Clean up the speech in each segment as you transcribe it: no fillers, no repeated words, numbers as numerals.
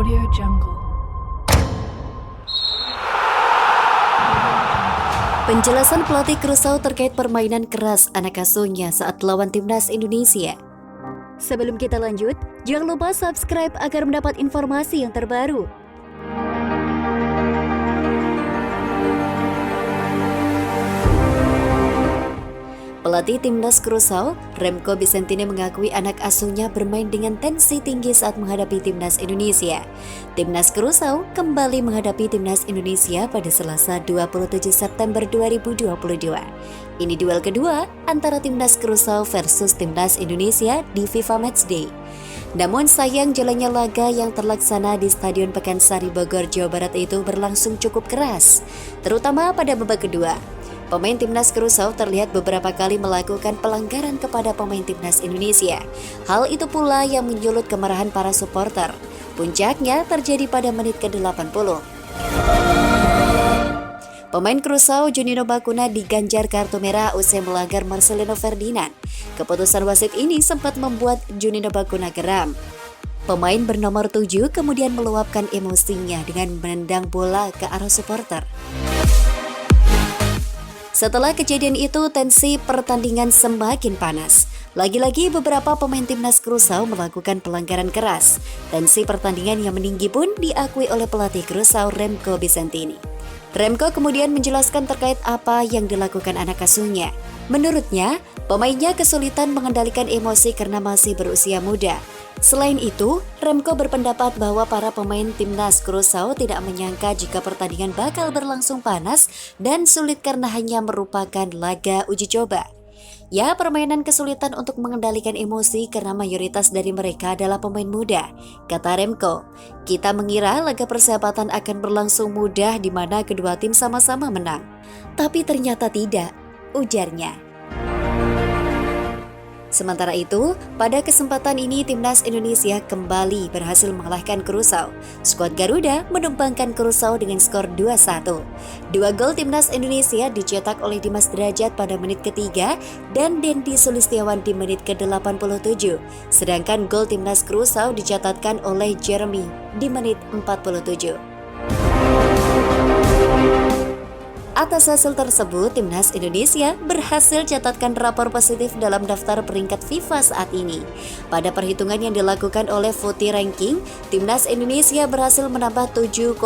Audio Jungle. Penjelasan pelatih Curaçao terkait permainan keras anak asuhnya saat lawan timnas Indonesia. Sebelum kita lanjut, jangan lupa subscribe agar mendapat informasi yang terbaru. Pelatih timnas Curaçao, Remco Vicentini mengakui anak asuhnya bermain dengan tensi tinggi saat menghadapi timnas Indonesia. Timnas Curaçao kembali menghadapi timnas Indonesia pada Selasa 27 September 2022. Ini duel kedua antara timnas Curaçao versus timnas Indonesia di FIFA Matchday. Namun sayang jalannya laga yang terlaksana di Stadion Pakansari Bogor, Jawa Barat itu berlangsung cukup keras, terutama pada babak kedua. Pemain timnas Curaçao terlihat beberapa kali melakukan pelanggaran kepada pemain timnas Indonesia. Hal itu pula yang menyulut kemarahan para supporter. Puncaknya terjadi pada menit ke-80. Pemain Curaçao Juninho Bacuna diganjar kartu merah usai melanggar Marcelino Ferdinand. Keputusan wasit ini sempat membuat Juninho Bacuna geram. Pemain bernomor 7 kemudian meluapkan emosinya dengan menendang bola ke arah supporter. Setelah kejadian itu, tensi pertandingan semakin panas. Lagi-lagi beberapa pemain timnas Curaçao melakukan pelanggaran keras. Tensi pertandingan yang meninggi pun diakui oleh pelatih Curaçao Remco Vicentini. Remco kemudian menjelaskan terkait apa yang dilakukan anak asuhnya. Menurutnya, pemainnya kesulitan mengendalikan emosi karena masih berusia muda. Selain itu, Remco berpendapat bahwa para pemain timnas Curaçao tidak menyangka jika pertandingan bakal berlangsung panas dan sulit karena hanya merupakan laga uji coba. Ya, permainan kesulitan untuk mengendalikan emosi karena mayoritas dari mereka adalah pemain muda, kata Remco. Kita mengira laga persahabatan akan berlangsung mudah di mana kedua tim sama-sama menang. Tapi ternyata tidak, ujarnya. Sementara itu, pada kesempatan ini timnas Indonesia kembali berhasil mengalahkan Curaçao. Skuad Garuda menumbangkan Curaçao dengan skor 2-1. Dua gol timnas Indonesia dicetak oleh Dimas Derajat pada menit ketiga dan Dendi Sulistiawan di menit ke-87. Sedangkan gol timnas Curaçao dicatatkan oleh Jeremy di menit 47. Atas hasil tersebut, timnas Indonesia berhasil catatkan rapor positif dalam daftar peringkat FIFA saat ini. Pada perhitungan yang dilakukan oleh FUTI Ranking, timnas Indonesia berhasil menambah 7,30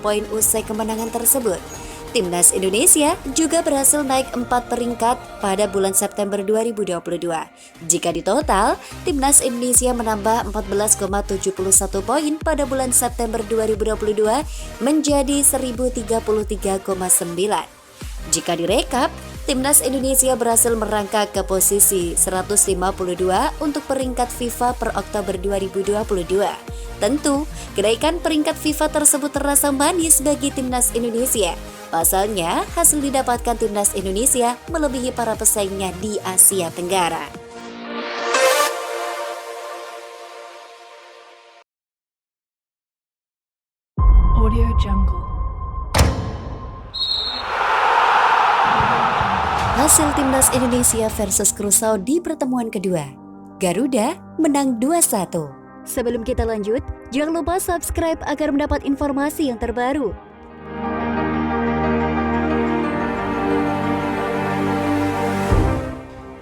poin usai kemenangan tersebut. Timnas Indonesia juga berhasil naik 4 peringkat pada bulan September 2022. Jika ditotal, timnas Indonesia menambah 14,71 poin pada bulan September 2022 menjadi 1033,9. Jika direkap, timnas Indonesia berhasil merangkak ke posisi 152 untuk peringkat FIFA per Oktober 2022. Tentu, kenaikan peringkat FIFA tersebut terasa manis bagi timnas Indonesia. Pasalnya, hasil didapatkan timnas Indonesia melebihi para pesaingnya di Asia Tenggara. Audio Jungle. Hasil timnas Indonesia versus Curaçao di pertemuan kedua. Garuda menang 2-1. Sebelum kita lanjut, jangan lupa subscribe agar mendapat informasi yang terbaru.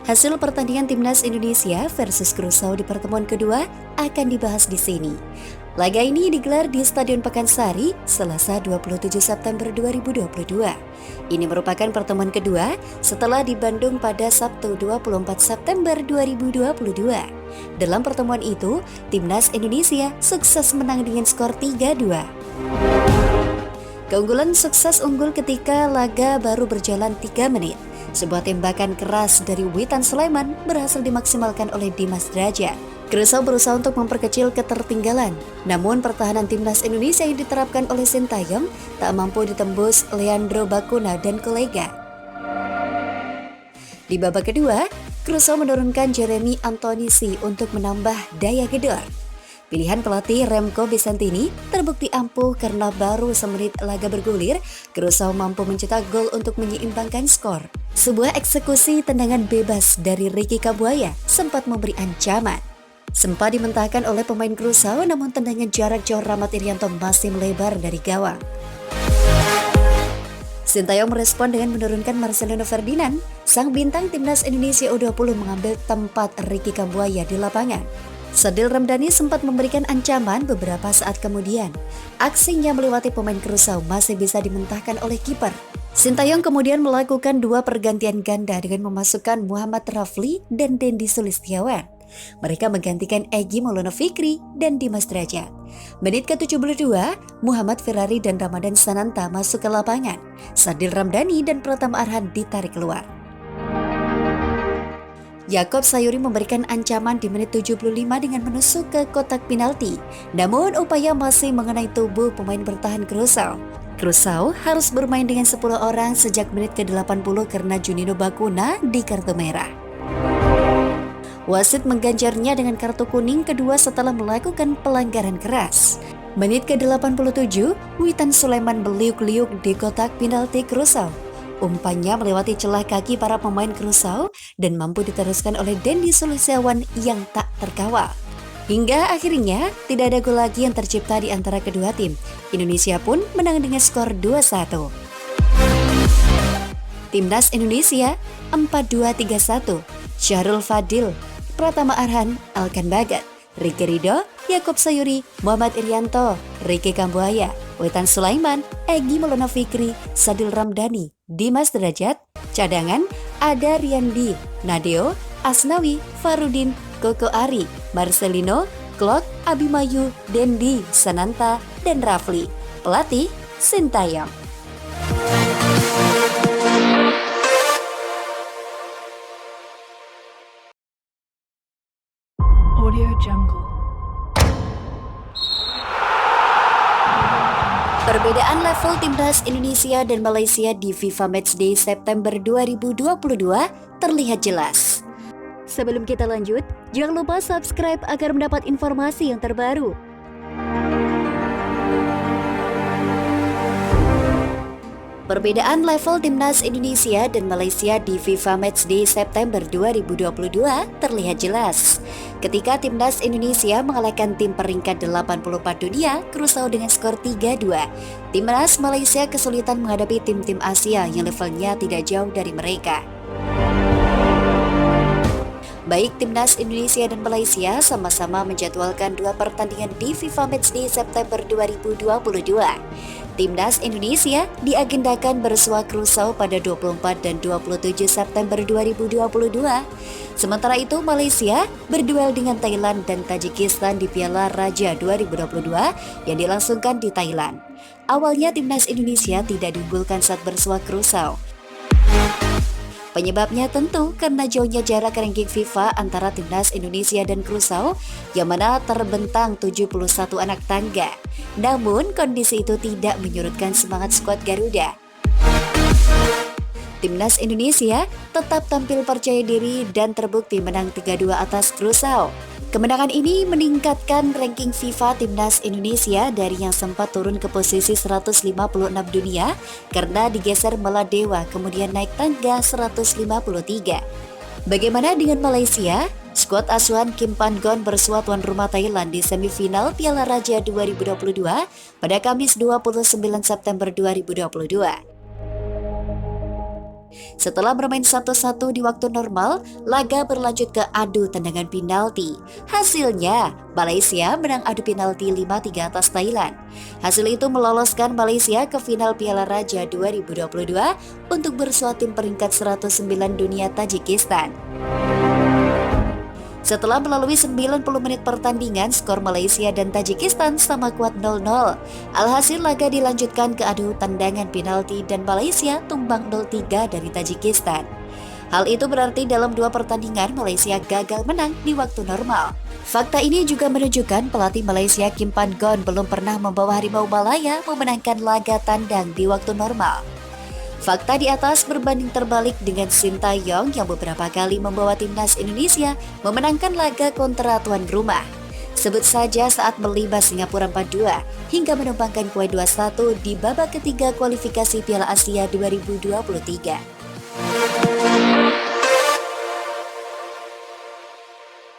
Hasil pertandingan timnas Indonesia versus Curaçao di pertemuan kedua akan dibahas di sini. Laga ini digelar di Stadion Pakansari, Selasa 27 September 2022. Ini merupakan pertemuan kedua setelah di Bandung pada Sabtu 24 September 2022. Dalam pertemuan itu, timnas Indonesia sukses menang dengan skor 3-2. Keunggulan sukses unggul ketika laga baru berjalan 3 menit. Sebuah tembakan keras dari Witan Sulaiman berhasil dimaksimalkan oleh Dimas Derajat. Curaçao berusaha untuk memperkecil ketertinggalan, namun pertahanan timnas Indonesia yang diterapkan oleh Sintayong tak mampu ditembus Leandro Bacuna dan kolega. Di babak kedua, Curaçao menurunkan Jeremy Antonisi untuk menambah daya gedor. Pilihan pelatih Remco Vicentini terbukti ampuh karena baru semenit laga bergulir, Curaçao mampu mencetak gol untuk menyeimbangkan skor. Sebuah eksekusi tendangan bebas dari Ricky Kabuaya sempat memberi ancaman. Sempat dimentahkan oleh pemain Curaçao, namun tendangan jarak jauh Rahmat Irianto masih melebar dari gawang. Sintayong merespon dengan menurunkan Marcelino Ferdinand. Sang bintang timnas Indonesia U20 mengambil tempat Ricky Kambuaya di lapangan. Sadil Ramdhani sempat memberikan ancaman beberapa saat kemudian. Aksinya melewati pemain Curaçao masih bisa dimentahkan oleh kiper. Sintayong kemudian melakukan 2 pergantian ganda dengan memasukkan Muhammad Rafli dan Dendi Sulistiawan. Mereka menggantikan Egy Maulana Fikri dan Dimas Derajat. Menit ke-72, Muhammad Ferrari dan Ramadan Sananta masuk ke lapangan. Sadil Ramdhani dan Pratama Arhan ditarik keluar. Yakob Sayuri memberikan ancaman di menit 75 dengan menusuk ke kotak penalti. Namun upaya masih mengenai tubuh pemain bertahan Curaçao. Curaçao harus bermain dengan 10 orang sejak menit ke-80 karena Juninho Bakuna di kartu merah. Wasit mengganjarnya dengan kartu kuning kedua setelah melakukan pelanggaran keras. Menit ke-87, Witan Sulaiman beliuk-liuk di kotak penalti Curaçao. Umpannya melewati celah kaki para pemain Curaçao dan mampu diteruskan oleh Dendi Sulistiawan yang tak terkawal. Hingga akhirnya tidak ada gol lagi yang tercipta di antara kedua tim. Indonesia pun menang dengan skor 2-1. Timnas Indonesia 4-2-3-1. Syahrul Fadil, Pratama Arhan, Alkan Bagat, Ricky Ridho, Yakob Sayuri, Muhammad Irianto, Ricky Kambuaya, Witan Sulaiman, Egy Maulana Fikri, Sadil Ramdhani, Dimas Derajat. Cadangan ada Riyandi, Nadeo, Asnawi, Farudin, Koko Ari, Marcelino, Klok, Abimayu, Dendi, Sananta, dan Rafli. Pelatih Sintayong. Audio Jungle. Perbedaan level timnas Indonesia dan Malaysia di FIFA Matchday September 2022 terlihat jelas. Sebelum kita lanjut, jangan lupa subscribe agar mendapat informasi yang terbaru. Perbedaan level timnas Indonesia dan Malaysia di FIFA Matchday September 2022 terlihat jelas. Ketika timnas Indonesia mengalahkan tim peringkat 84 dunia, Curaçao dengan skor 3-2. Timnas Malaysia kesulitan menghadapi tim-tim Asia yang levelnya tidak jauh dari mereka. Baik timnas Indonesia dan Malaysia sama-sama menjadwalkan 2 pertandingan di FIFA Matchday September 2022. Timnas Indonesia diagendakan bersua Curaçao pada 24 dan 27 September 2022. Sementara itu Malaysia berduel dengan Thailand dan Tajikistan di Piala Raja 2022 yang dilangsungkan di Thailand. Awalnya timnas Indonesia tidak diunggulkan saat bersua Curaçao. Penyebabnya tentu karena jauhnya jarak ranking FIFA antara timnas Indonesia dan Curaçao yang mana terbentang 71 anak tangga. Namun kondisi itu tidak menyurutkan semangat skuad Garuda. Timnas Indonesia tetap tampil percaya diri dan terbukti menang 3-2 atas Curaçao. Kemenangan ini meningkatkan ranking FIFA Timnas Indonesia dari yang sempat turun ke posisi 156 dunia karena digeser Maladewa kemudian naik tangga 153. Bagaimana dengan Malaysia? Skuad asuhan Kim Pan-gon bersua tuan rumah Thailand di semifinal Piala Raja 2022 pada Kamis 29 September 2022. Setelah bermain 1-1 di waktu normal, laga berlanjut ke adu tendangan penalti. Hasilnya, Malaysia menang adu penalti 5-3 atas Thailand. Hasil itu meloloskan Malaysia ke final Piala Raja 2022 untuk bersua tim peringkat 109 dunia Tajikistan. Setelah melalui 90 menit pertandingan, skor Malaysia dan Tajikistan sama kuat 0-0. Alhasil laga dilanjutkan ke adu tendangan penalti dan Malaysia tumbang 0-3 dari Tajikistan. Hal itu berarti dalam 2 pertandingan Malaysia gagal menang di waktu normal. Fakta ini juga menunjukkan pelatih Malaysia Kim Pan-gon belum pernah membawa Harimau Malaya memenangkan laga tandang di waktu normal. Fakta di atas berbanding terbalik dengan Sintayong yang beberapa kali membawa timnas Indonesia memenangkan laga kontra tuan rumah. Sebut saja saat melibas Singapura 4-2 hingga menumbangkan kue 2-1 di babak ketiga kualifikasi Piala Asia 2023.